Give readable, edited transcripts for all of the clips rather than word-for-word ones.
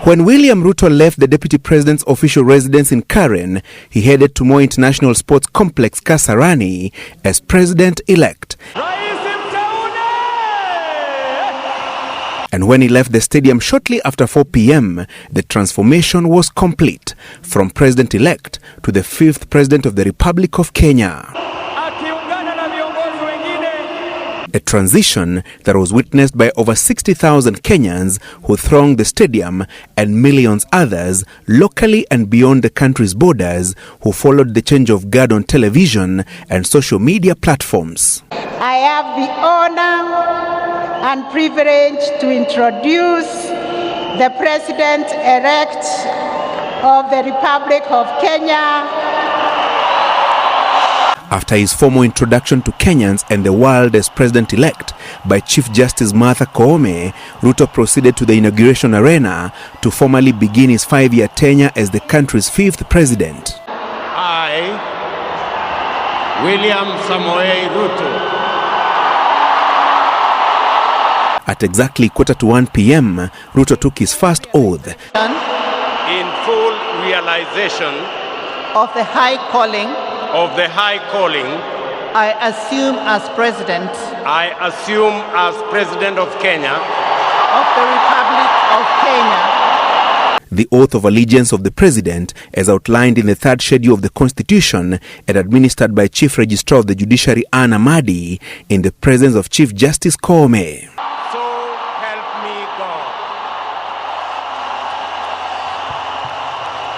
When William Ruto left the deputy president's official residence in Karen, he headed to Moi International Sports Complex, Kasarani, as president-elect. And when he left the stadium shortly after 4 p.m., the transformation was complete, from president-elect to the 5th president of the Republic of Kenya. A transition that was witnessed by over 60,000 Kenyans who thronged the stadium and millions others locally and beyond the country's borders who followed the change of guard on television and social media platforms. I have the honor and privilege to introduce the President-elect of the Republic of Kenya. After his formal introduction to Kenyans and the world as president-elect by Chief Justice Martha Koome, Ruto proceeded to the inauguration arena to formally begin his 5-year tenure as the country's 5th president. I, William Samoei Ruto. At exactly 1:15 p.m., Ruto took his first oath. In full realization of the high calling I assume as president of Kenya of the Republic of Kenya. The oath of allegiance of the president, as outlined in the 3rd schedule of the Constitution and administered by Chief Registrar of the Judiciary Ann Amadi in the presence of Chief Justice Koome. So help me God.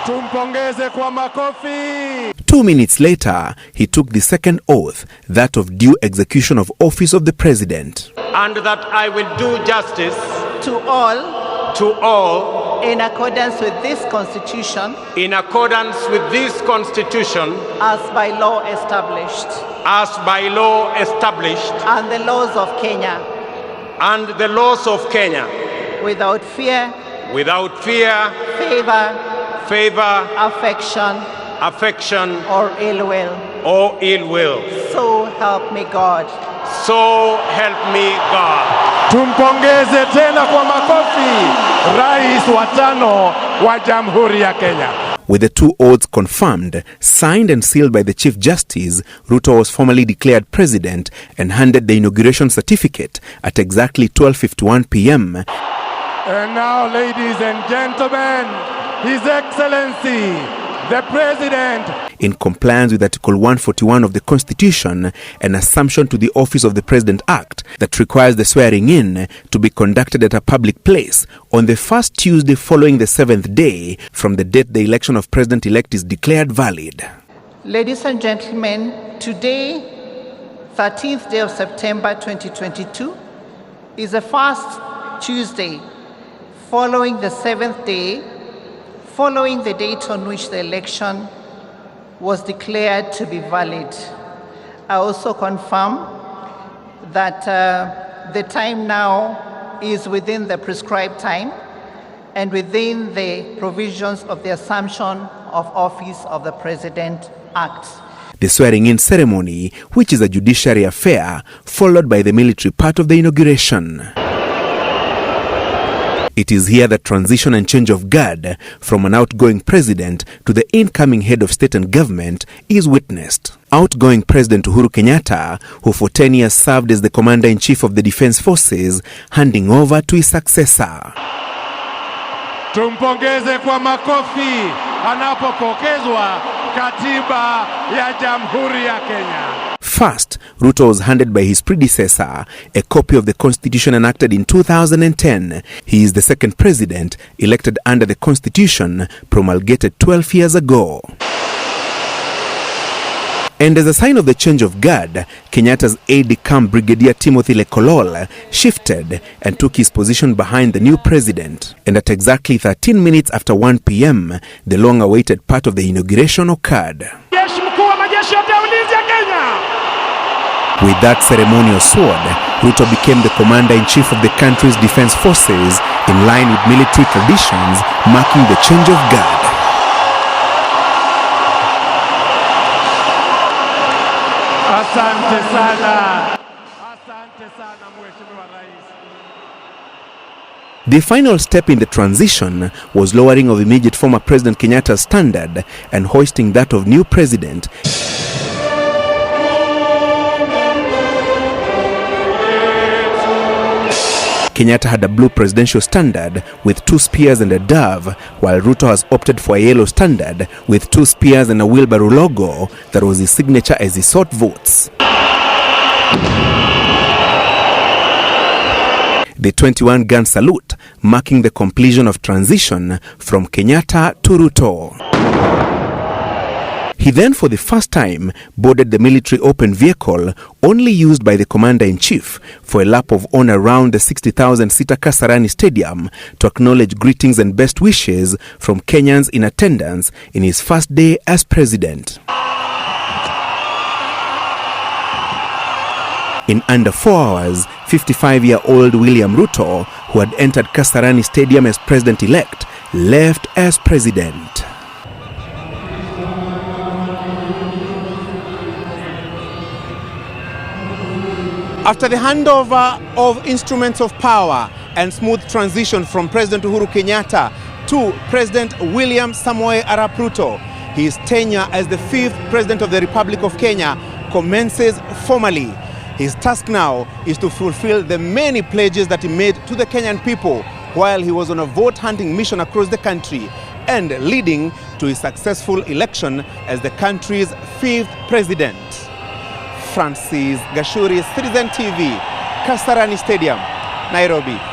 Tumpongeze kwa makofi. 2 minutes later, he took the second oath, that of due execution of office of the president. And that I will do justice to all in accordance with this Constitution as by law established and the laws of Kenya without fear favor affection or ill will. So help me God. Tumpongeze tena kwa makofi Rais wa 5 wa Jamhuri ya Kenya. With the 2 oaths confirmed, signed and sealed by the Chief Justice, Ruto was formally declared president and handed the inauguration certificate at exactly 12:51 p.m. And now, ladies and gentlemen, His Excellency, the President, in compliance with Article 141 of the Constitution, an assumption to the Office of the President Act that requires the swearing-in to be conducted at a public place on the first Tuesday following the 7th day from the date the election of President-elect is declared valid. Ladies and gentlemen, today, 13th day of September 2022, is the first Tuesday following the 7th day following the date on which the election was declared to be valid. I also confirm that the time now is within the prescribed time and within the provisions of the Assumption of Office of the President Act. The swearing-in ceremony, which is a judiciary affair, followed by the military part of the inauguration. It is here that transition and change of guard from an outgoing president to the incoming head of state and government is witnessed. Outgoing President Uhuru Kenyatta, who for 10 years served as the Commander-in-Chief of the Defense Forces, handing over to his successor. Tumpongeze kwa makofi anapopokezwa katiba ya Jamhuri ya Kenya. First, Ruto was handed by his predecessor a copy of the Constitution enacted in 2010. He is the second president elected under the Constitution promulgated 12 years ago. And as a sign of the change of guard, Kenyatta's aide-de-camp Brigadier Timothy Lekolol shifted and took his position behind the new president. And at exactly 13 minutes after 1 p.m., the long-awaited part of the inauguration occurred. With that ceremonial sword, Ruto became the commander-in-chief of the country's defense forces in line with military traditions, marking the change of guard. Asante sana. Asante sana Mheshimiwa Rais. The final step in the transition was lowering of immediate former President Kenyatta's standard and hoisting that of new president. Kenyatta had a blue presidential standard with 2 spears and a dove, while Ruto has opted for a yellow standard with 2 spears and a wheelbarrow logo that was his signature as he sought votes. The 21-gun salute marking the completion of transition from Kenyatta to Ruto. He then, for the first time, boarded the military open vehicle only used by the commander-in-chief for a lap of honor around the 60,000-seater Kasarani Stadium to acknowledge greetings and best wishes from Kenyans in attendance in his first day as president. In under 4 hours, 55-year-old William Ruto, who had entered Kasarani Stadium as president-elect, left as president. After the handover of instruments of power and smooth transition from President Uhuru Kenyatta to President William Samoei Arap Ruto, his tenure as the 5th President of the Republic of Kenya commences formally. His task now is to fulfill the many pledges that he made to the Kenyan people while he was on a vote-hunting mission across the country and leading to his successful election as the country's 5th president. Francis Gashuri, Citizen TV, Kasarani Stadium, Nairobi.